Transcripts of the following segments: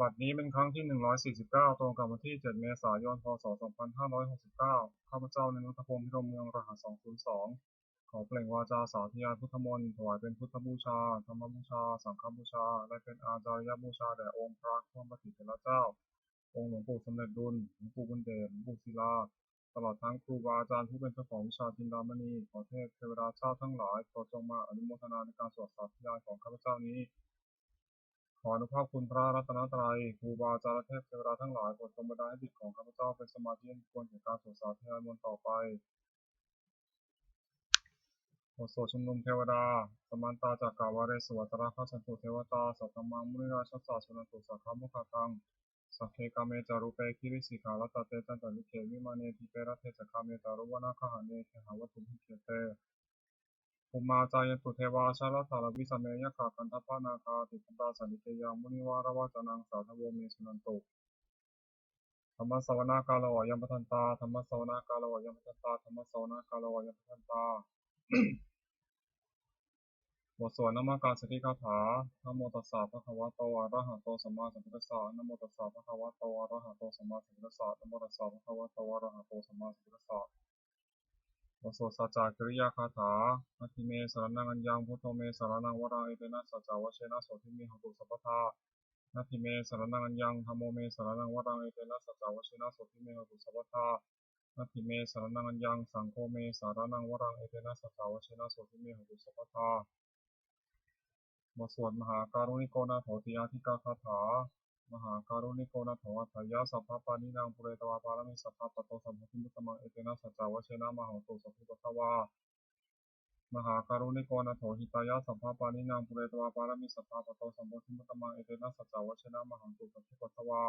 บัดนี้เป็นครั้งที่149ตรงกับวันที่7เมษายนพศ2569ข้าพเจ้าในนุทพงศ์พิรมเมืองรหัส202ขอเปล่งวาจาสาธยายพุทธมนต์ถวายเป็นพุทธบูชาธรรมบูชาสังฆบูชาและเป็นอาจาริยบูชาแด่องค์พระผู้มีพระภิเจ้าองค์หลวงปู่สมเด็จดุลหลวงปู่บุญเดชหลวงปู่ศิลาตลอดทั้งครูบาอาจารย์ผู้เป็นเจ้าของวิชาจินดามณีขอเทพเทวดาเจ้าทั้งหลายโปรดจงมาอนุโมทนาในการสวดสาธยายของข้าพเจ้านี้ขออนุภาพคุณพระรัตนตรัยครูบาอาจารย์และเทพเทวดาทั้งหลายโปรดจงบันดาลให้จิตของข้าพเจ้าเป็นสมาธิอันควรแก่การสวดสาธยายมนต์ต่อไปบทสวดชุมนุมเทวดาสมันตาจากกาวาเรสวัตระคัสสันตุเทวตาสัตตมังมุนิราชสาสุนันตุสักขมุขตังสัพเพกาเมจารุเปคิริสิกขาลตเตจันตนิเขวิมาเนทิเปรเทสกาเมจารุวนาคหาเนเทหาวัตุหิเขเตภูมาจายันตุเทวาชาลถารวิสเมยะขาคันทปานาคาติปตาสันนิเกยังมุนิวารวาจนังสาธโวเมสุนันตุธรรมสวนากาลวยัมปทันตาธรรมสวนากาลวยัมปทันตาธรรมสวนากาลวยัมปทันตาบทสวดนมัการสติคาถานะโมตัสสะภะคะวะโตอะระหะโตสัมมาสัมพุทธัสสะนะโมตัสสะภะคะวะโตอะระหะโตสัมมาสัมพุทธัสสะนะโมตัสสะภะคะวะโตอะระหะโตสัมมาสัมพุทธัสสะบทสวดสัจจกิริยาคาถานาทิเมสรณังอัญญังพุทโธเมสรณังวรังเอเตนะสัจจวัชเชนะโสทิเมหตุสัพพทานาทิเมสรณังอัญญังธัมโมเมสรณังวรังเอเตนะสัจจวัชเชนะโสทิเมหตุสัพพทานาทิเมสรณังอัญญังสังโฆเมสรณังวรังเอเตนะสัจจวัชเชนะโสทิเมหตุสัพพทาบทสวดมหาการุณิโกนาโถติอาทิกาคาถามหาการุณิโกนาโถอัฏฐยาสัพพะปานินางปุเรตวาปารมิสัพพะปะโตสัมภทิมุตตมังเอเตนะสัจจวัชเชนะมหาโตสัพพุทธวามหาการุณิโกนาโถหิตายาสัพพะปานินางปุเรตวาปารมิสัพพะปะโตสัมภทิมุตตมังเอเตนะสัจจวัชเชนะมหาโตสัพพุทธวา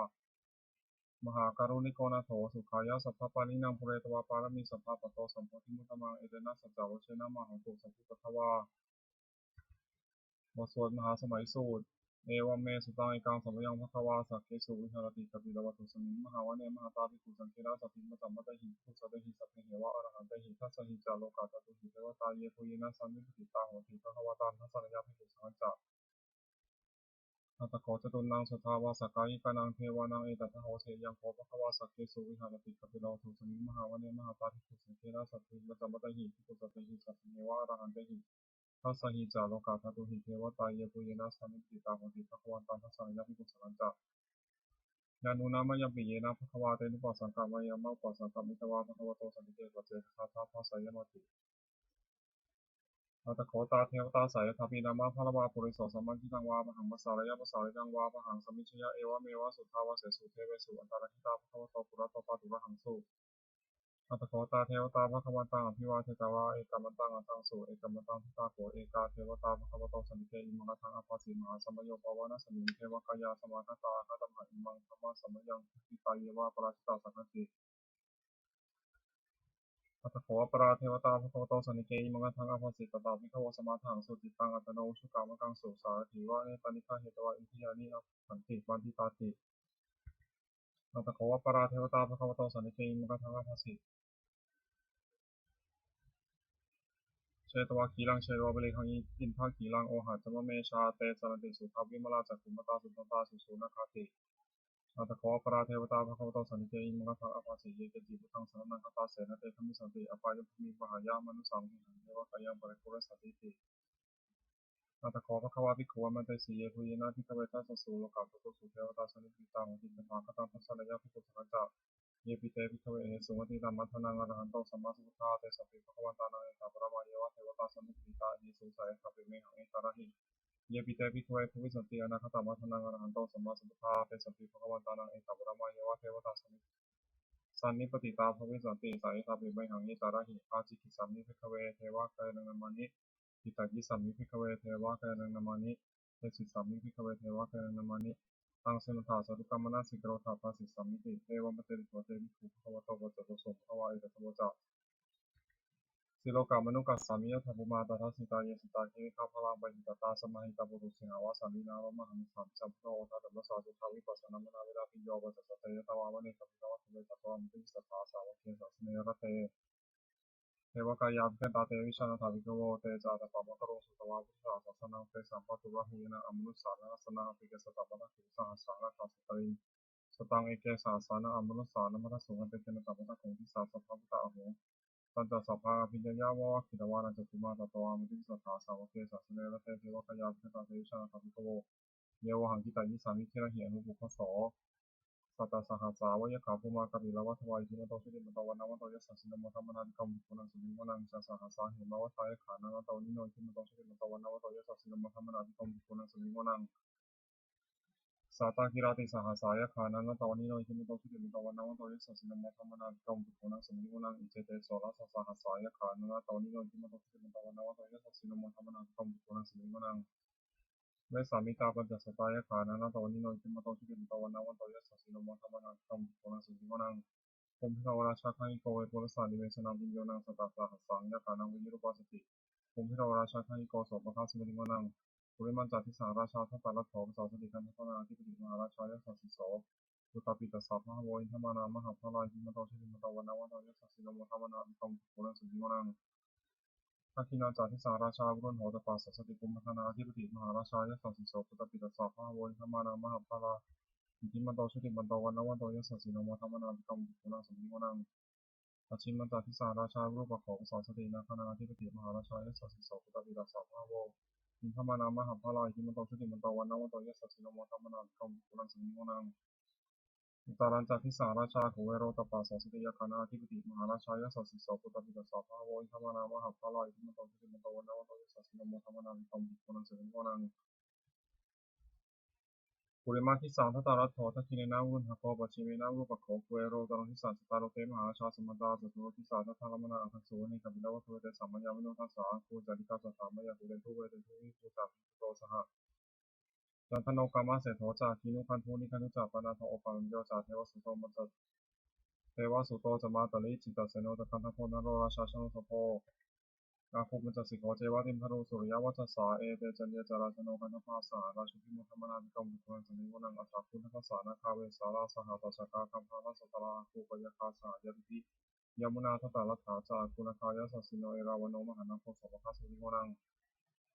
มหาการุณิโกนาโถสุขายาสัพพะปานินางปุเรตวาปารมิสัพพะปะโตสัมภทิมุตตมังเอเตนะสัจจวัชเชนะมหาโตสัพพุทธวาบทสวดมหาสมัยสูตรเอวัมเมสุตังเอกังสัมยังภควาสักเคสุวิหารติกบิลวัตุสมิงมหาวเนมหาตาภิกขุสังเคราสัพพิมจัมมตหิภิกขุสัตหิสัพเพเหวะอรหันตหิทัสสหิจาโลกาตตุหิเทวตาเยปุยนะสัมมิติตาโหติภควตาทัสสนยาภิกขุสังจักอัตถโขจตุนังสุทาวาสกายิกานังเทวานังเอตัทโหเสยังโคภควาสักเคสุวิหารติกบิลวัตุสมิงมหาวเนมหาตาภิกขุสังเคราสัพพิมจัมมตหิภิกขุสัตหิสัพเพเหวะอรหันตหิทัสสหิจาโลกาตตุหิเทวตาเยปุยนะสัมมิติตาโหติภควตาทัสสนยาภิกขุสังจักยานุนามะยังปิเยนะภควาเตนุปัสสังกามายามะปัสสังกามิตวาภควโตสันติเตปัจเจกขาทาภาสายมติอัตถโขตาเทวตาสายทัพพินามะพะละวาปุริโสสัมมันทิตังวาปะหังมัสสารยะมัสสาริตังวาปะหังสมิชยะเอวะเมวะสุทาวะเสสุเทเวสุอันตรหิตาภควโตปุระโตปาตุระหังสุอัตถโขตาเทวตาภควันตังอภิวาเทตาวาเอกามันตังอัตังสุเอกามันตังทิตาโขเอกาเทวตาภควโตสันติเตอิมังคังอภัสสิมหาสมัยโยปวานะสมิงเทวกายาสมาคตาคตมหะอิมังธรรมะสมัยยังทิตาเยวะปราชิตาสังฆติอัตถโขปราเทวตาภควโตสันนิเกอิมังคังอภัสสิตตาวิภวสมาทังสุจิตังอัตโนชุกามกังสุสารถิวะเนปนิฆาเหตวะอินทิยานิอัปสันติบันทิตาติอัตถโขปราเทวตาภควโตสันนิเกอิมังคังอภัสสิเชตวาคีรังเชตวาบริขังอินทาคีรังโอหัจจมเมชาเตสรติสุทัพวิมลาจักขุมตาสุตตาสุสุนาคาติอัตถโขปราเทวตาภควโตสันนิเกอิมังคังอภัสสิเยเกจิพุทธังสรณังคตาเสนเตขมิสันติอปายภมิปหายามนุสังหิหังเทวกายังปริปุเรสติติอัตถโขภควาภิกขุมันเตสีเยปุยนะภิกขเวทัสสสุโลกาตุตุสุเทวตาสนิปิตังหิตถาคตังทัสสะยะภิกขุสังฆะเยปิเตภิกขเวเหสุมติธรรมัทนังอรหันโตสัมมาสัมพุทธาเตสัพพิภควันตานังเอตาปรมาเยวะเทวตาสนิปิตาหิสุสัยสัพพิเมหังเอตระหิเยปิเตภิกขเวภวิสันติอนาคตมัทนังอรหันโตสัมมาสัมพุทธาเตสัพพิภควันตานังเอตาปรมาเยวะเทวตาสันนิปติตาภวิสันติสายสัพพิเมหังเอตระหิอาจิกิสัมมิภิกขเวเทวะกายนังนามานิปิตากิสัมมิภิกขเวเทวะกายนังนามานิเตสิสัมมิภิกขเวเทวะกายนังนามานิตังเสนุทาสตุกรรมนาสิกโรธาปาสิสัมมิติเอวัมปเตติโกเตวิภูภควโตปัจจโตโสภควาเอตตโวจะสิโลกามนุกัสสามิยะทัพพุมาตทัสสิตาเยสิตาเกข้าพลังปหิตตาสมาหิตาปุรุสิหาวาสามีนาวมหังสัมสัมโนทัตตะสาสุทาวิปัสสนามนาเวลาปิโยปัสสะเตยตาวามะเนกัปปิตาวะเทวตะตวามิติสัทธาสาวะเกสัสเนรเต เทวกายาภิเกตาเตวิชานาถาภิกขโวเตจาตปะมะกะโรสุตวาพุทธาสัสนังเตสัมปตุระหุยนะอมนุสสานะสนะภิกขสตปะนะขิสหสานะทัสตริงสตังเอเกสาสานะอมนุสสานะมัทสุขันเตเกนะตปะนะคงทิสาสัพพะพุทธะอโหตันตสัพพะพิญญายาวะขิตวานันจตุมาตตวามิติสัทธาสาวเกสาสเนระเตเทวกายาภิเกตาเตวิชานาถาภิกขโวเยวหังกิตายิสามิเทระเหนุบุคคโสสัตตสหัสสาวยะขาภูมากับิลวัฏวายทิมโตสุติมโตวันนวันโตยัสสะสินโมธรรมนาติกรรมปุณังสุวิมนังสสหัสสาเหมวัฏายขานังโตนิโนทิมโตสุติมโตวันนวันโตยัสสะสินโมธรรมนาติกรรมปุณังสุวิมนังสัตตกิราติสหัสสายขานังโตนิโนทิมโตสุติมโตวันนวันโตยัสสะสินโมธรรมนาติกรรมปุณังสุวิมนังอิเจเตโสรัสสหัสสายขานังโตนิโนทิมโตสุติมโตวันนวันโตยัสสะสินโมธรรมนาติกรรมปุณังสุวิมนังเวสามิตาปัญจสตายขานังโตนิโนทิมโตสุติมโตวันนวันโตยัสสะสินโมธรรมนาติกรรมปุณังสุวิมนังภูมิพระวราชาข้าอิโกเวปุรสานิเวสนาวิญโยนังสตาสหัสสังยาขานังวิยุรปัสสติภูมิพระวราชาข้าอิโกโสปะคาสิมริโงนังปุริมันจัติสาราชาทัตตาลัทโถปสาวสติกันทัตนาธิปติมหาราชายสัสสิโสปุตตปิตสสะพะโวอินทมานามหาพระลายทิมโตชิติมโตวันนวันโตยัสสะสิโนโมทัมมนาวิกรมปุระสุญิโงนังทักขินาจัติสาราชาบุรุษโหตปัสสติกุมพัฒนาธิปติมหาราชายสัสสิโสปุตตปิตสสะพะโวอินทมานามหาพระลายทิมโตชิติมโตวันนวันโตยัสสะสิโนโมทัมมนาวิกรมปุระสุญิโงนังปัจฉิมจัติสาราชารูปะโขสาวสตินาคนาธิปติมหาราชายสัสสิโสปุตตปิตสสะพะโวอินทมานามหาพระลายทิมโตชิติมโตวันนวันโตยัสสะสิโนโมทัมมนาวิกรมปุระสุญิโงนังอุตารันจัติสาราชาโกเวโรตปัสสสติยาคนาธิปติมหาราชายสัสสิโสปุตตปิตสสะพะโวอินทมานามหาพระลายทิมโตชิติมโตวันนวันโตยัสสะสิโนโมทัมมนาวิกรมปุระสุญิโงนังปุริมาทิสังทัตตารัตโถทักขิเนนาวุนหะโคปัจฉิเมนารูปะโขกุเวโรตรังทิสังสตาโรเตมหาราชาสมตาสตุโรทิสาทัตถะมนาอัคโสนิกัมปิลวัตถุเตสัมมัญญาวิโนทัสสะภูจาริกาสถามยาภูเรทุเวเตทุวิภูจักโตสหจันทโนกามาเสโถจาคีนุคันทูนิคันทุจาปนาโทโอปัญโยจาเทวสุโตมัจจเทวสุโตจะมาตลิจิตตเสโนตะคันทโพนโรราชาชโนสโพอาภุมัจจสิโกเจวะติมพโรสุริยวัชสาเอเตจันเยจาราชโนกันทภาสาราชุพิมุธรรมนาภิกรมบุคคลสมิงวนังอัฏฐคุณทัสสานาคาเวสาราสหตัสสกาคัมภารัสตราภูปยคาสายติภิยมุนาทัตตาลัฏฐาจาคุณคายาสสิโนเอราวโนมหานาโคสภคาสมิงวนัง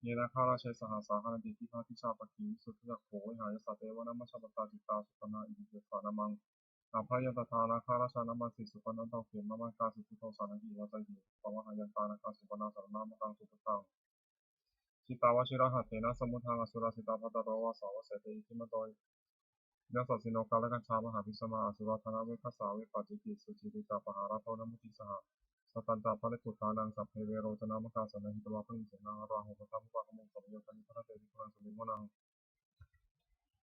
เยนาคาราเชสหสาหันติทิภาทิชาปกีวิสุทธิจักโขวิหายสัตเตวนามัชฌปตาจิตตาสุตนาอิทิเกสานามังอาภายันตทานาคาราชานามัสสิสุปนันตเขมมังกาสุทุโตสานังกิวาจหิปวหายันตานาคาสุปนาสารนามังกังสุปตังชิตาวชิระหัตเถนะสมุทังอสุรสิตาภัตตโรวาสาวเสเตอิทิมโตยัสสิโนกาลกัญชามหาพิสมาอสุรธนาเวคัสสาเวปัจจิกิสุจิติตาปหาราโทนมุติสหสตันตาภริปุตานังสัพเพเวโรจนามกาสนะหิตวาปริเสนาราหุปตัมปะขมุงสมโยคณิพระเตติพุรังสุวิมนัง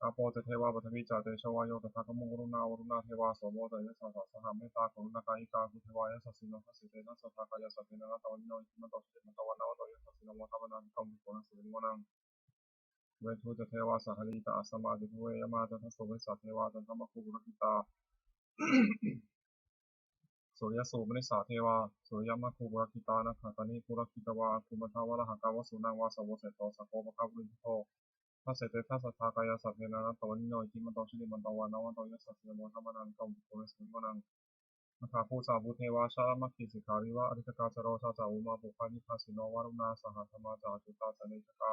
อาโปเตเทวาปฐวิจาเตชวายโยตถาคมุงรุณาวรุณาเทวาโสโมเตยะสสะสหเมตตากรุณากายิกาคุเทวายะสัสสิโนทัสสิเตนะสัทธากายะสัพเพนะตวันโนอิทิมันโตสุเตมันตวันนาวโตยะสัสสิโนโมทัมนาภิกรมภิกขุนังสุวิมนังเวทุจเทวาสหลิตาอัสสมาจิทุเวยมาจันทโสเวสัทเทวาจันทมคุกุรกิตาสุริยสูมนิสาเทวาสุริยมัคคุกุรกิตานะขัตานิกุรกิตวาคุมทาวะระหกาวสุนังวาสวเสโตสโกปะคับวินโตทัสเสเตทัสสะทากายาสัพเพนะนะตวันนิโนอิทิมันโตชิลิมันตวันนวันโตยัสสะสิโนโมทัมนาภิกรมภิกขุนังสุวิมนังมหาภูสาภูเทวาชามัคคิสิขาริวะอริตกาจโรชาจาอุมาปุพานิพาสิโนวารุณาสหัธรรมาจาจุตาสเนชกา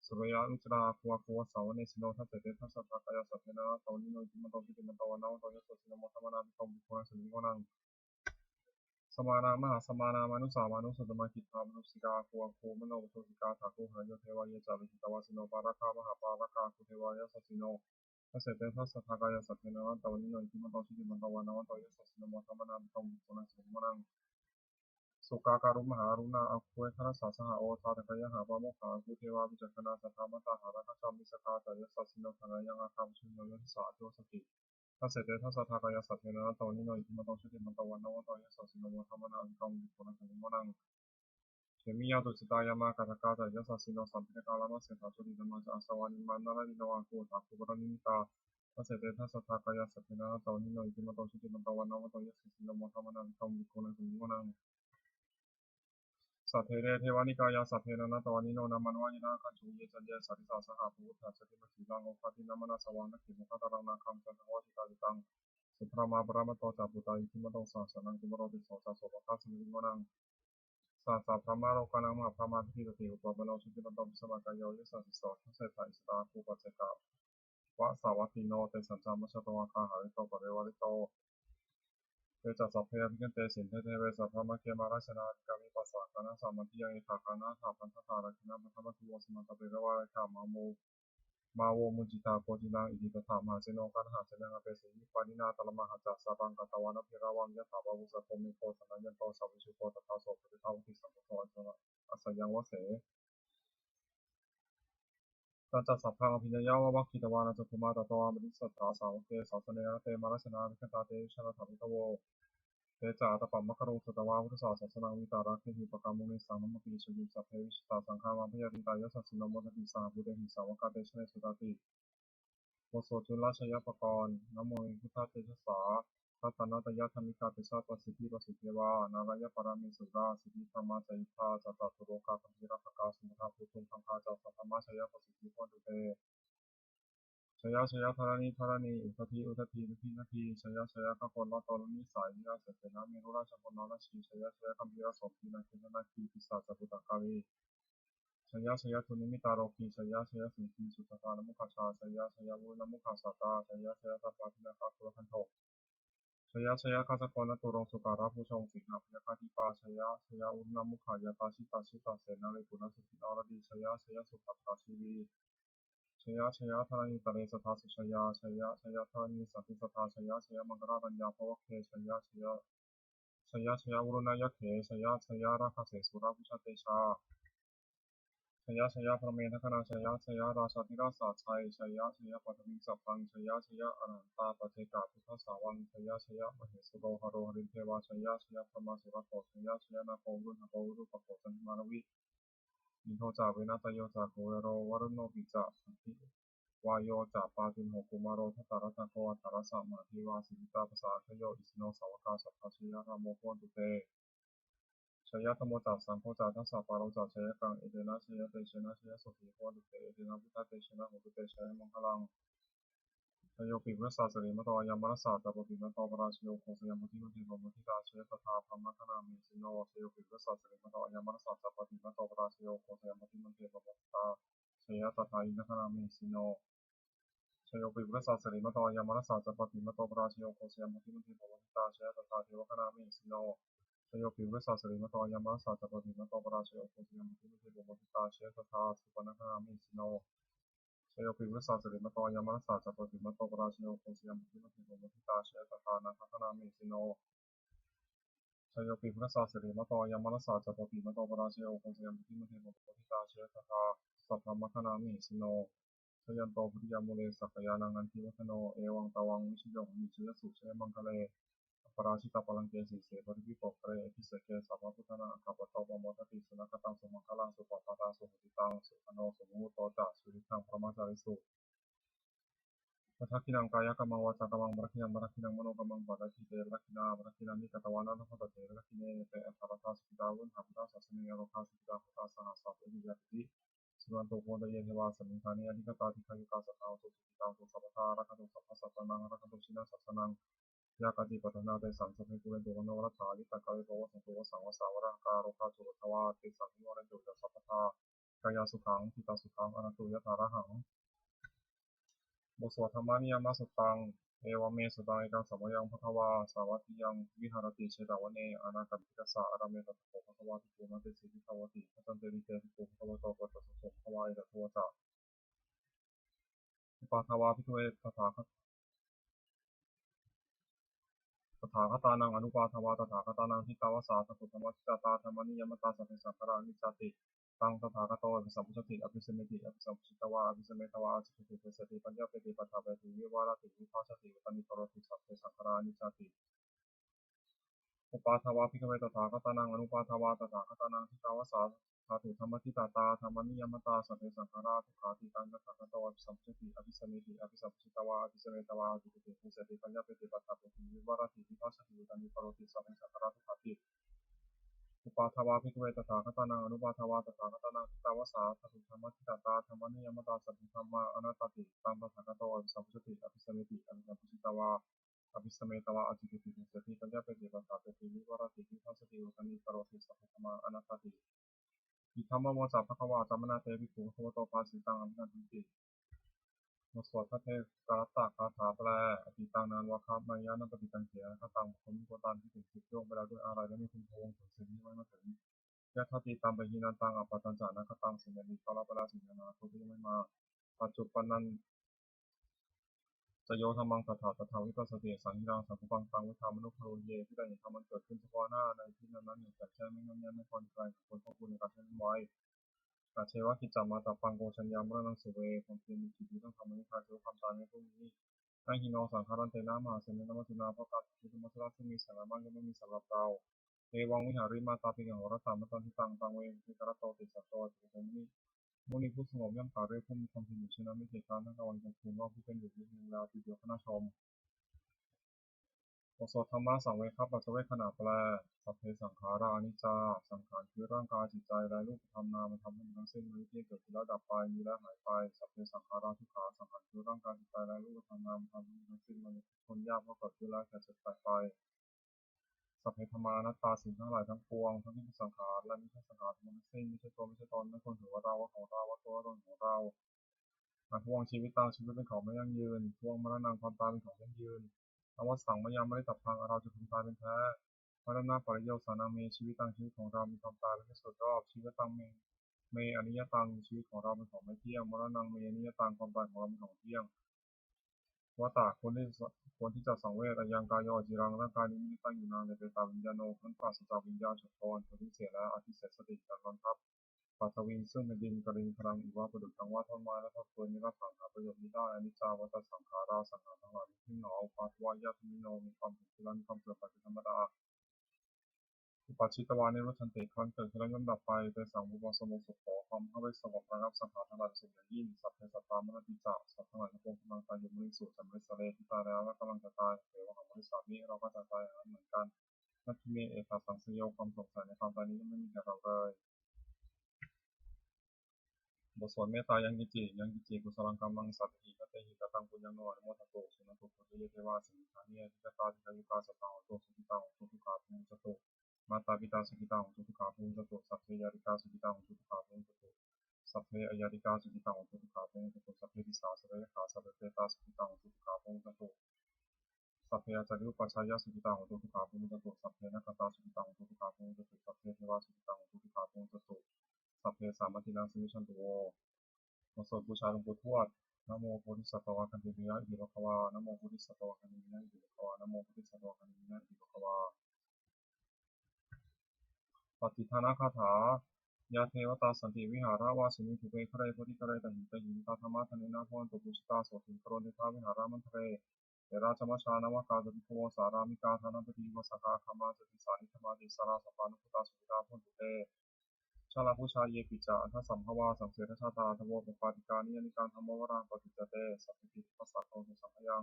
สุริยาอุจราภวคุวสาวเนสิโนทัสเสเตทัสสะทากายาสัพเพนะนะตวันนิโนอิทิมันโตชิลิมันตวันนวันโตยัสสะสิโนโมทัมนาภิกรมภิกขุนังสุวิมนังสมานามหาสมานามานุสามานุสุตมะกิตามนุสิกาภวคุมโนปุถุสิกาถาคุหายโยเทวายะจาริกิตวาสิโนปาราคามหาปาราคาคุเทวายะสัสสิโนทัสเสเตทัสสะทากายาสัพเพนะนะตวันนิโนอิทิมันโตชิลิมันตวันนวันโตยัสสะสิโนโมทัมนาภิกรมภิกขุนังสุวิมนังสุกาการุมหารุณาอคุเวคณสสสหโอทาตกยหาปามกขาคุเทวาวิจักขณาสัทธามตาหาราคาชามิสกาจายสัสสิโนธนายังอาคามชุนโยยสาโยสติทัสเสเตทัสสะทากายสัพเพนะนะตวันนิโนอิทิมันโตชิลิมันตวันนวันโตยัสสะสิโนโมทัมนาภิกรมภิกขุนังสุวิมนังเขมิยาตุสิตายามากาตกาจายสัสสิโนสัมภิกาลามะเสถาจุลิธรรมะจาสวานิมันนาราดิโนอาคูตาคุปรนิมิตาทัสเสเตทัสสะทากายสัพเพนะนะตวันนิโนอิทิมันโตชิลิมันตวันนวันโตยัสสะสิโนโมทัมนาภิกรมภิกขุนังสุวิมนังสัพเพเรเทวานิกายาสัพเพนะนะตวานิโนนามันวายนะคันจูเยจันเยสัริสาสหาภูทัสสติมขีลังโอภาทินามานาสวานะขิมุขตารังนาคัมจันทวชิตาจิตังสุพรามาปรามาโตจาปุตาอิทิมโตสาสนังกุมโรติโสจาโสภคัสมิงวนัง สัสสะพระมาโลกานังมหาพระมาทิฏฐิติอุปปโนชุติปันโตปิสมากายโยยสัสสิโสทัสเสถาอิสตาภูปัจเจกาวะสาวัตติโนเตสัญจามัชตวาคาหาริโตปะเรวริโตเตจัสสะเพยพิกันเตสินเทเทเวสัพพะมะเกมาราชนาภิกามิปัสสะกานะสัมมัติยังอิทาคานะถาพันธตาราคินะปัทธมัตุโวสมันตะเประวะระคามาโวมุจิตาโพธินังอิทิตถามาเสโนกันหาเสนังอเปสิยิปานินาตละมหาจัสสะรังกัตวานภิราวังยะถาบาวุสะโพมิโกสนัญญันโตสัพพิชุโกตถาโสปฏิทาวุติสัมพุทโธอัสสยังวะเสตัจจสัพพังอภิญญาวะวัคคิตวานัจจคุมาตตวามริสัทธาสาวเกสาวเสเนนะเตมาราชนาภิกตาเตชนะธรรมิตโวเตจาตปัมมะคารุสตวาพุทธศาสนาวิตารักขิหิปกามุนิสังนมปีชยิสัพเพวิชิตาสังฆามาพยาริตายสัสสิโนโมทติสหบุเรหิสาวกาเตชเนสุตติโมโสจุลราชยปกรณ์นโมพุทธเตชะสาพัฒนาตยะธรรมิกาเตชะประสิทธิประสิทธิวานารายปรามิสุราสิทธิธรรมะใจพาจัตตตุโรกาคัมภีรภกาสุมทาภูตุงคังคาจัตตธรรมะชยประสิทธิพรตุเตชยชยธรณีธรณีอุทธีนุทินาทีชยชยขพลตรนิสายนิราเสเสนาเมรุราชพลนรชีชยชยคัมภีรสมพีนาคินนาคีปิศาจปุตตะกาลีชยทุนิมิตาโรคีชยสิงคีสุตตานมุขชาชยวุนมุขสาตาชยสัพพะทินาคาคุรคันโทชยคาสกรตุรงสุการะผู้ชงสิงหพยาคาธิปาชยอุณมุขายาตาชิตาเสนาเลกุณสุขินารดีชยสุปัตตาชีวีชยธรณีตะเรสทาสุชยธรณีสัพพิสทาชยมังกราปัญญาภวะเคชยวรุณายเขชยราคาเสสุราพุชเตชาชยพระเมธคณาชยราชาธิราชาชัยชยปัทวิสัพพังชยอนันตาปเจกาพุทธสาวังชยมเหสุโรหโรหริเทวาชยพระมาสุรโตชยนาโครุณโครุปโคจันทิมานวินิโทจาเวนะตโยจาโคเวโรวรุณโนปิจาสันติวายโยจาปาจุนโหกุมารโรทัตตารัตโกวัตตารสมาธิวาสิวิตาภาษาชโยอิสโนสาวกาสัพพชยรามโมโพนตุเตชยธรรมจัสสังโฆจัสทัสสะปาโรจัสชยกังเอเดนะชยเตชนะชยสุขีโพตุเตเอเดนะพุทธเตชนะโหตุเตชยมังคลังชโยปิพุทธศาสริมตอยามรสาตปปิมตอปราชโยโคสยามทิมุทิโรมุทิตาชยตถาพรมคณามิสิโนชโยปิพุทธศาสริมตอยามรสาตปปิมตอปราชโยโคสยามทิมุทิโรมุทิตาชยตถาอินทคณามิสิโนชโยปิพุทธศาสริมตอยามรสาตปปิมตอปราชโยโคสยามทิมุทิโรมุทิตาชยตถาเทวคณามิสิโนชโยปิวุสสะสริมตอยามะสัจจปฏิมตปราชโยโคสยามทิมุติโกมติตาเชตถาสุปนคามิสิโนชโยปิวุสสะสริมตอยามะสัจจปฏิมตปราชโยโคสยามทิมุติโกมติตาเชตถานาคนามิสิโนชโยปิวุสสะสริมตอยามะสัจจปฏิมตปราชโยโคสยามทิมุติโกมติตาเชตถาสัพพมคนามิสิโนชยันโตพุทธิยามุเลสักยานังอันทิวัฒโนเอวังตวังวิชิโยมิชยสุชยมังคะเลปราชิตาพลังเกสีเสปริปิโกเปรพิเศษเกสัมมาพุทธนาขับปะโตปโมทติสุนัขตังสุมังคลังสุปปะตาสุหุติตังสุขโนสุมุตโตจัสุริทังพระมาจาริสุมัทกินังกายกรรมังวาจากรรมังมรคินังมโนกรรมังปัจจิเตระคินานิกตวานันทพัตเตระคิเนเตอภารตาสุขิตาวุนหาพุทธาสัสเนโรคาสุขิตาพุทธาสหัสสะเอหิยติสุนันโตโพนเยเทวาสมิงคานิอธิกตาธิคายุกาสัตตาสุสุขิตังสุสัพพทาระคันตุสัพพสัตตนังระคันตุชินาสัสนังยากติปัฏนาเตสังสเพปุเรนตุโนรัตถาลิตะกะเวโตวสันตุวสังวสาวรังการุคาจุรทวาติสังนิวรณจุจัสสัพพทากายาสุขังทิตาสุขังอนันตุยถาระหังบุสวธรรมานิยามสุตังเอวเมสุตังเอกังสัมยังพุทธวาสาวัติยังวิหารติเชตาวเนอนาคันติกัสสะอารามเมตัสโภพุทธวาติปุณเตสิทิทาวติพัตันเตริเตติปุพุทธวโตปัสสะสุขภวายตทัวจะอุปาทวาภิกขุเอตถาคตานังอนุปาทวาตถาคตานังทิตาวสาตถุธรรมทิตาตาธรรมนิยมตาสัพเพสังขารานิจจติตังตถาคตโตอภิสัมพุชติอภิสเมติอภิสัมพุชิตวาอภิสเมตวาอจิกิเตเสติปัญญาเปติปัฏฐาเปติวิวารติวิภาชติปณิโรติสัพเพสังขารานิจจติอุปาทวาภิกขเวตถาคตานังอนุปาทวาตถาคตานังทิตาวสาธาตุธรรมทิตาตาธรรมนิยมตาสัพเพสังขาราทุกขาติตังตถาคตโตอภิสัมพุชติอภิสเมติอภิสัมพุชิตวาอภิสเมตวาอจิกิเตเสติปัญญาเปติปัฏฐาเปติวิวารติวิภาชติปณิโรติสัพเพสังขาราทุกขาติอุปาทวาภิกขเวตถาคตานังอนุปาทวาตถาคตานังทิตาวสาธาตุธรรมทิตาตาธรรมนิยมตาสัพพธรรมาอนัตติตังตถาคตโตอภิสัมพุชติอภิสเมติอภิสัมพุชิตวา อภิสเมตวะอจิกิติสติปัญญาเปติปัสสะเปติวิวรติวิภัสสติอุตนิกโรติสัพพะธรรมาอนัตติอิทัมมะโมจัพพะคะวะตัมมนาเตวิภูภวโตภาสิตังอภินันติบทสวดพระเทศกาลตะคาถาแปลอติตังนานวะครับมายานัปฏิตังเถียคตังผมมีโกตันที่ถึงจุดโยงไปแล้วด้วยอะไรและไม่พึงพวงถึงสิ่งนี้ไว้มาถึงยะทัตติตัมปะหินันตังอัปปตัญจานะคตังสิ่งนี้ก็รับเวลาสิ่งนานาที่ยังไม่มาปัจจุบันนั้นจะโยธรรมังตถาตถาวิปัสสติสังหิรังสังคุปังตังวิธามนุภโรเยที่ได้เห็นธรรมมันเกิดขึ้นเฉพาะหน้าในที่นั้นอย่างแต่แจ้ไม่งอนแงไม่คอนใครคนพบคุณในการใช้ไว้อาเชวะกิจจามาตาปังโกชัญญามรณังสุเวความเพียรมีจิตที่ต้องทำให้คลายเชื้อความตายในพวกนี้ให้หินอสังขารันเตนะมหาเสนามัตุนาเพราะการที่ธรรมชาติที่มีสาระมากยังไม่มีสำหรับเราเอวังวิหาริมาตาปิกังโหรตามตันทิตังตังเวทิกรโตติสัตโตติโกมิมุนีผู้สงบย่อมกล่าวด้วยผู้มีความเพียรอยู่เช่นนั้นไม่เกียจคร้านทั้งกลางวันกลางคืนว่าผู้เป็นอยู่ที่เพียงเวลาทีเดียวคณะชมบทสวดธรรมะสังเวคัปปัจเจเวคขณะแปลสัพเพสังขารานิจจาสังขารคือร่างกายจิตใจและรูปธรรมนามธรรมทั้งสิ้นไม่เที่ยงเกิดขึ้นแล้วดับไปมีและหายไปสัพเพสังขาราทุกขาสังขารคือร่างกายจิตใจและรูปธรรมนามธรรมทั้งสิ้นมันทนยากเพราะเกิดขึ้นแล้วแก่เจ็บตายไปสัพเพธรรมานัตตาสิ่งทั้งหลายทั้งปวงทั้งที่เป็นสังขารและไม่ใช่สังขารทั้งสิ้นไม่ใช่ตัวไม่ใช่ตนไม่ควรถือว่าเราว่าของเราว่าตัวตนของเราทวงชีวิตตามชีวิตเป็นของไม่ยั่งยืนทวงมรณะความตายเป็นของยั่งยืนคำว่าสังมายามไม่ได้ตัดทางเราจะพึงตายเป็นแท้มรณะปริโยสานาเมชีวิตตังชีวิตของเรามีความตายเป็นที่สุดรอบชีวิตตังเมอนิยตังชีวิตของเราเป็นของไม่เที่ยงมรณะเมอนิยตังความตายของเราเป็นของเที่ยงวัตตะคนที่จะสังเวชยังกายโยจิรังร่างกายนี้ไม่ได้ตั้งอยู่นานในเปตาวิญญาโนนั้นปราศจากวิญญาณฉุกคนปฏิเสธและอธิเสธสติจากนอนทับปัทวินซึ่งเป็นดินกริงพลังอีกว่าประดุจทั้งว่าท่อนไม้และท่อนฟืนนี้รับสั่งหาประโยชน์นี้ได้อนิจจาวัตสังขาราสังขารทั้งหลายที่หนออุปาทวายาตมิโนมีความถึงที่แล้วมีความเสื่อมไปเป็นธรรมดาอุปัชชิตวานิรุชันติครั้งเกิดขึ้นแล้วย่อมดับไปแต่สังมุปสมุสุขขอความเข้าไปสงบระงับสังขารทั้งหลายสิ่งอย่างยิ่งสัพเพสัตตามรติจักสัตว์ทั้งหลายทั้งปวงกำลังตายอยู่มุนิสุจำริสเลที่ตายแล้วและกำลังจะตายเทวะของบริษัทนี้เราก็จะตายอย่างนั้นเหมือนกันนัตถิเมเอตัสสังสยโยความสงสัยในความตายนี้ไม่มีแก่เราเลยบทสวดเมตตายังกิจิกุศลังกัมมังสัตถิกเตหิกตังปุญญังโนอนุโมทโตสุนันตุปุถุเยเทวาสิมิธานิยทิกตาทิกายุกาสตังโตสุขิตังโตทุกขาภูมิจตุมาตาปิตาสุขิตังโตทุกขาภูมิจตุสัพเพยาริกาสุขิตังโตทุกขาภูมิจตุสัพเพอยาริกาสุขิตังโตทุกขาภูมิจตุสัพเพติสาสเรยขาสัพเพเตตาสุขิตังโตทุกขาภูมิจตุสัพเพอาจาริอุปัชฌายาสุขิตังโตทุกขาภูมิจตุสัพเพนักตาสุขิตังโตทุกขาภูมิจตุสัพเพเทวาสุขิตังโตทุกขาภูมิจตุสัพเพสามัตินังสมิชันตุโวบทสวดบูชาหลวงปู่ทวดนะโมโพธิสัตว์คันธิมิยะอิริภควานะโมโพธิสัตว์คันธิมิยะอิริภควานะโมโพธิสัตว์คันธิมิยะอิริภควาปฏิทานาคาถายาเทวตาสันติวิหาราวาสินิทุเปคะเรโพธิคะเรตหิตหินตาธรรมะทเนนะพวันตุปุชิตาโสติกรณิทาวิหารามันทะเรเตราชมชานวกาจติโกสารามิกาธานปฏิวสกาคามาจติสานิธรรมาติสาราสปานุพุตาสุขิตาพุนตุเตชาลาภูชาเยปิจาอันทสัมภวาสังเสรชาตาทโวปปาติกานิยนิการธรรมวรังปฏิจเตสัพพิติปัสสะโตสุสัมภยัง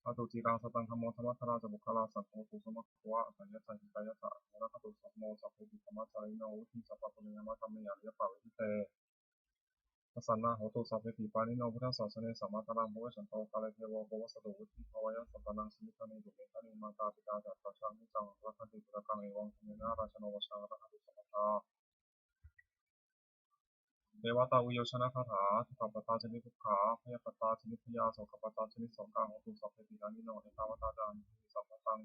อาตุจิรังสตังธรรมโมธรรมทราจบุคลาสังโฆตุสมัคควะสัญญาจันติกายะตะรักตุสัมโมสัพพิติธรรมจาริโนวุฒิสัพพะปุญญามะธรรมยาริยะปะวิทิเตทัสสนะโหตุสัพพิติปานิโนพุทธศาสเนสัมมาตรังโมฉันโตกาลเทวโกวัสดุวุฒิภวยัสสตนังสมิทานิดุเมธานิมาตาปิตาจัตตาชังนิจังรักขันติปุรกังเอวังธเมนะราชโนวชังรักขันติสัมมาตา เดวตาวิโยชนะคาถาทุกขปตาชนิทุกขาพยาปตาชนิพยาโสขปตาชนิสองกลางของตุสัพเพติรานิโนเอตาวตาจารสัพพตัง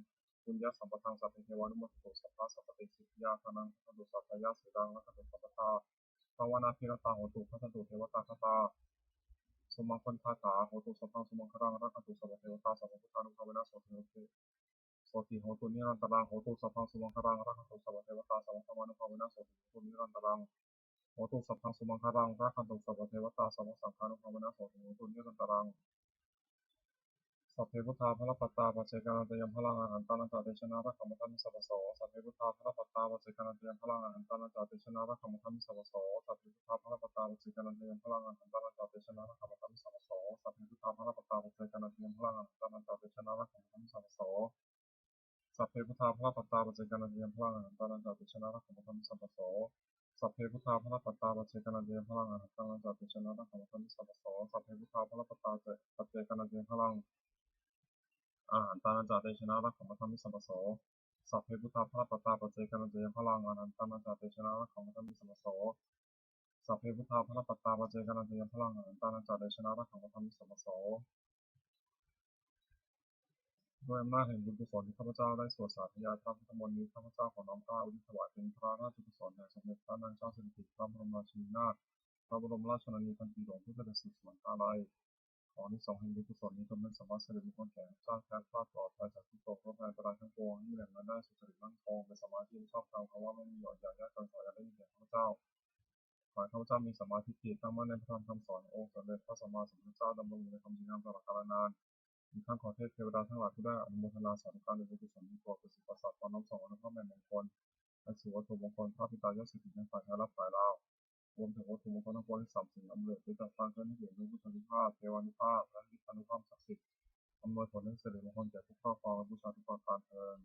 ปุญญาสัมปทังสัพเพเทวานุโมตุสัพพะสัพพติสิทธิยาคานังขันตุสัพพยาสีรังและขันตุสัพพตาภาวนาพิรตาโหตุขันตุเทวตาคตาสมังคนคาถาโหตุสัพพังสมังครังรักขันตุสัพพเทวตาสัพพพุทธานุภาเวนะโสติโสติโหตุนิรันตรังโหตุสัพพังสมังครังรักขันตุสัพพเทวตาสัพพธรรมานุภาเวนะโสติโหตุนิรันตรัง โหตุสัพพังสุมังคารังพระคันตุสัพพเทวตาสัมสังฆานุภาเวนะโสติโหตุนิรันตรังสัพเพพุทธาภรปัตตาปัจเจกานันตยมพลังอาหารตานันตาเดชนะรักขมุทัมิสัพพโสสัพเพพุทธาภรปัตตาปัจเจกานันตยมพลังอาหารตานันตาเดชนะรักขมุทัมิสัพพโสสัพเพพุทธาภรปัตตาปัจเจกานันตยมพลังอาหารตานันตาเดชนะรักขมุทัมิสัพพโสสัพเพพุทธาภรปัตตาปัจเจกานันตยมพลังอาหารตานันตาเดชนะรักขมุทัมิสัพพโสสัพเพพุทธาภรปัตตาปัจเจกานันตยมพลังอาหารตานันตาเดชนะรักขมุทัมิสัพพโสสัพเพพุทธาภรปัตตาปัจเจกนันเตียพลังอาหัตตังนันจัตติชนะรักขมังคันสัพพโสสัพเพพุทธาภรปัตตาปัจเจกนันเตียพลัง อาหารตานันจาเตชนะรักขมธรรมิสัมปโสสัพเพพุทธาภาปตาปเจกันันเจยพลังอาหารตานันจาเตชนะรักขมธรรมิสัมปโสสัพเพพุทธาภาปตาปเจกันันเจยพลังอาหารตานันจาเตชนะรักขมธรรมิสัมปโสด้วยอำนาจแห่งบุญกุศลที่ข้าพเจ้าได้สวดสาธยายพระพุทธมนต์นี้ข้าพเจ้าขอน้อมกล้าอุทิศถวายเป็นพระราชกุศลแด่สมเด็จพระนางเจ้าสิริกิติ์พระบรมราชินีนาถพระบรมราชชนนีพันปีหลวงผู้เสด็จสู่สวรรคาลัยขออานิสงส์แห่งบุญกุศลนี้จงเป็นสมบัติสิริมงคลแก่ข้าพเจ้าแคล้วคลาดปลอดภัยจากทุกโศกโรคภัยอันตรายทั้งปวงให้มีแหล่งรายได้สุจริตมั่นคงเป็นสมาธิที่ชอบธรรมเพราะว่าไม่มีหย่อนยานยากจนขออย่าได้ยินเสียงข้าพเจ้าขอให้ข้าพเจ้ามีสัมมาทิฏฐิตั้งมั่นในพระธรรมคำสอนขององค์สมเด็จพระสัมมาสัมพุทธเจ้าดำรงอยู่ในความจริงงามตลอดกาลนานอีกทั้งขอเทพเทวดาทั้งหลายผู้ได้อนุโมทนาสาธุการในบุญกุศลนี้โปรดประสิทธิ์ประสาทขอน้อมส่งอนุภาพแห่งมงคลและสู่วัตถุมงคลพระปิตายศิษย์ในฝ่ายไทยและฝ่ายลาวรวมถึงวัตถุมงคลทั้งปวงที่สามสิ่งอำนวยด้วยจากการเกิดให้เกิดด้วยพุทธานุภาพเทวานุภาพและฤทธานุภาพศักดิ์สิทธิ์อำนวยผลให้สิริมงคลแก่ผู้ครอบครองและบูชาทุกประการเทอญ